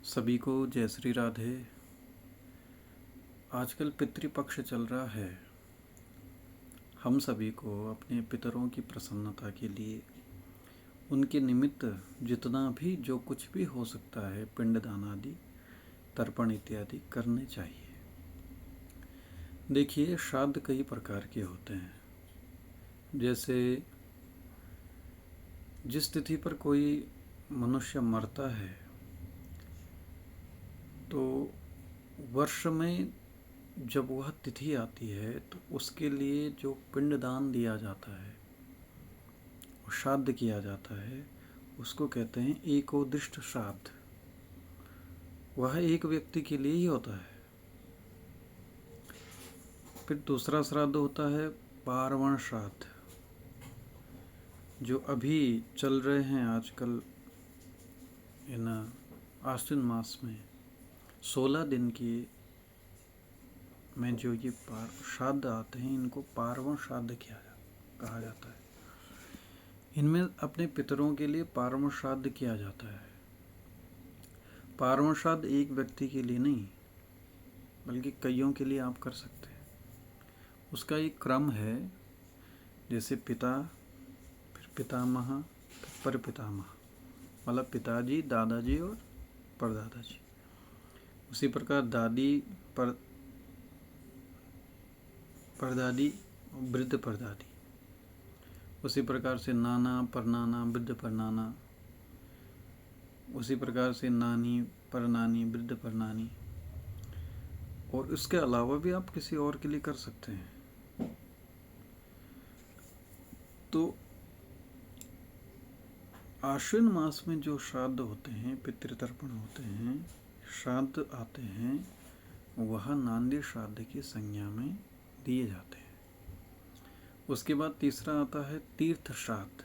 सभी को जय श्री राधे। आजकल पितृपक्ष चल रहा है। हम सभी को अपने पितरों की प्रसन्नता के लिए उनके निमित्त जितना भी जो कुछ भी हो सकता है पिंडदान आदि तर्पण इत्यादि करने चाहिए। देखिए, श्राद्ध कई प्रकार के होते हैं। जैसे जिस तिथि पर कोई मनुष्य मरता है तो वर्ष में जब वह तिथि आती है तो उसके लिए जो पिंडदान दिया जाता है, श्राद्ध किया जाता है, उसको कहते हैं एकोदिष्ट श्राद्ध। वह एक व्यक्ति के लिए ही होता है। फिर दूसरा श्राद्ध होता है पार्वण श्राद्ध, जो अभी चल रहे हैं आजकल इन आश्विन मास में 16 दिन की में जो ये श्राद्ध आते हैं, इनको पार्वण श्राद्ध कहा जाता है। इनमें अपने पितरों के लिए पार्वण श्राद्ध किया जाता है। पार्वण श्राद्ध एक व्यक्ति के लिए नहीं बल्कि कईयों के लिए आप कर सकते हैं। उसका एक क्रम है, जैसे पिता, फिर पितामह, फिर परपितामह, मतलब पिताजी, दादाजी और परदादाजी। उसी प्रकार दादी, परदादी और वृद्ध परदादी। उसी प्रकार से नाना, परनाना, वृद्ध परनाना। उसी प्रकार से नानी, परनानी, वृद्ध परनानी। और इसके अलावा भी आप किसी और के लिए कर सकते हैं। तो आश्विन मास में जो श्राद्ध होते हैं, पितृतर्पण होते हैं, श्राद्ध आते हैं, वह नांदी श्राद्ध की संज्ञा में दिए जाते हैं। उसके बाद तीसरा आता है तीर्थ श्राद्ध।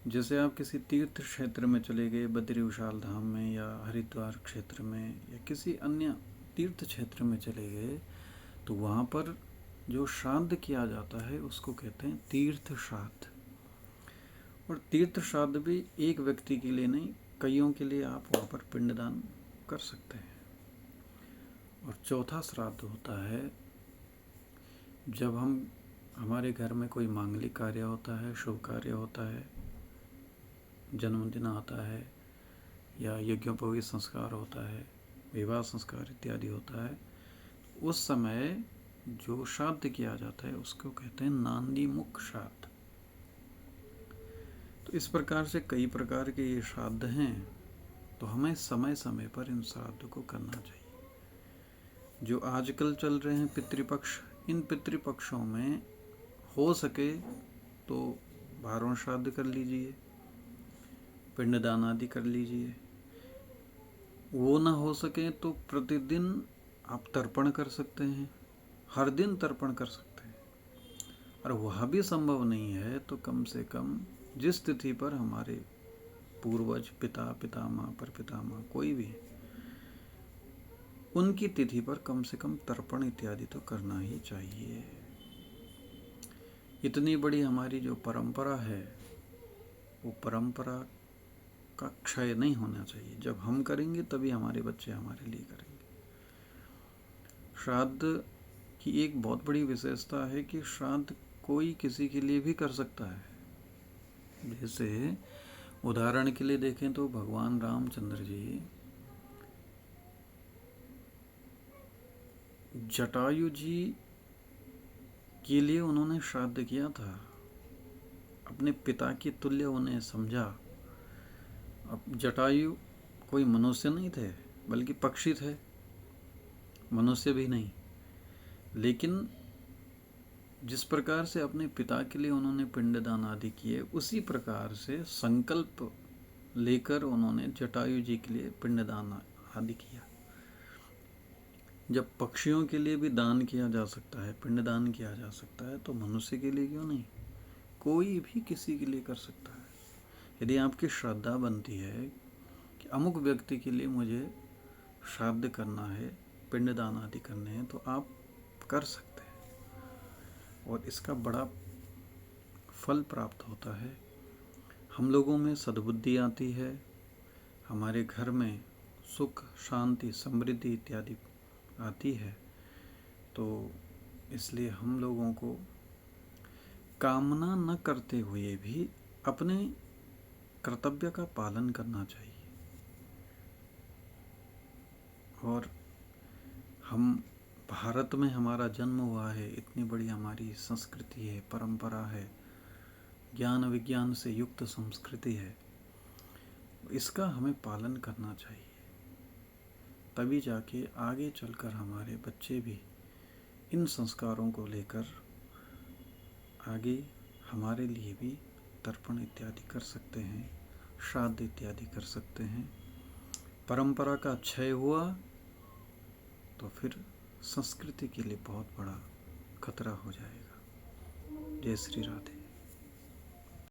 जैसे आप किसी तीर्थ क्षेत्र में चले गए, बद्री विशाल धाम में या हरिद्वार क्षेत्र में या किसी अन्य तीर्थ क्षेत्र में चले गए, तो वहाँ पर जो श्राद्ध किया जाता है उसको कहते हैं तीर्थ श्राद्ध। और तीर्थ श्राद्ध भी एक व्यक्ति के लिए नहीं, कईयों के लिए आप वहाँ पर पिंडदान कर सकते हैं। और चौथा श्राद्ध होता है जब हमारे घर में कोई मांगलिक कार्य होता है, शुभ कार्य होता है, जन्मदिन आता है या यज्ञोपवीत संस्कार होता है, विवाह संस्कार इत्यादि होता है, उस समय जो श्राद्ध किया जाता है उसको कहते हैं नांदी मुख श्राद्ध। तो इस प्रकार से कई प्रकार के ये श्राद्ध हैं। तो हमें समय समय पर इन श्राद्ध को करना चाहिए। जो आजकल चल रहे हैं पितृपक्ष, इन पितृपक्षों में हो सके तो पार्वण श्राद्ध कर लीजिए, पिंडदान आदि कर लीजिए। वो ना हो सके तो प्रतिदिन आप तर्पण कर सकते हैं, हर दिन तर्पण कर सकते हैं। और वह भी संभव नहीं है तो कम से कम जिस तिथि पर हमारे पूर्वज, पिता, पितामह, परपितामह कोई भी, उनकी तिथि पर कम से कम तर्पण इत्यादि तो करना ही चाहिए। इतनी बड़ी हमारी जो परंपरा है, वो परंपरा का क्षय नहीं होना चाहिए। जब हम करेंगे तभी हमारे बच्चे हमारे लिए करेंगे। श्राद्ध की एक बहुत बड़ी विशेषता है कि श्राद्ध कोई किसी के लिए भी कर सकता है। जैसे उदाहरण के लिए देखें तो भगवान रामचंद्र जी जटायु जी के लिए उन्होंने श्राद्ध किया था। अपने पिता की तुल्य उन्हें समझा। अब जटायु कोई मनुष्य नहीं थे बल्कि पक्षी थे, मनुष्य भी नहीं। लेकिन जिस प्रकार से अपने पिता के लिए उन्होंने पिंडदान आदि किए, उसी प्रकार से संकल्प लेकर उन्होंने जटायु जी के लिए पिंडदान आदि किया। जब पक्षियों के लिए भी दान किया जा सकता है, पिंडदान किया जा सकता है, तो मनुष्य के लिए क्यों नहीं? कोई भी किसी के लिए कर सकता है। यदि आपकी श्रद्धा बनती है कि अमुक व्यक्ति के लिए मुझे श्राद्ध करना है, पिंडदान आदि करने हैं, तो आप कर सकते हैं और इसका बड़ा फल प्राप्त होता है। हम लोगों में सद्बुद्धि आती है, हमारे घर में सुख, शांति, समृद्धि इत्यादि आती है, तो इसलिए हम लोगों को कामना न करते हुए भी अपने कर्तव्य का पालन करना चाहिए। और हम भारत में हमारा जन्म हुआ है, इतनी बड़ी हमारी संस्कृति है, परंपरा है, ज्ञान विज्ञान से युक्त संस्कृति है, इसका हमें पालन करना चाहिए। तभी जाके आगे चलकर हमारे बच्चे भी इन संस्कारों को लेकर आगे हमारे लिए भी तर्पण इत्यादि कर सकते हैं, श्राद्ध इत्यादि कर सकते हैं। परंपरा का क्षय हुआ तो फिर संस्कृति के लिए बहुत बड़ा खतरा हो जाएगा। जय श्री राधे।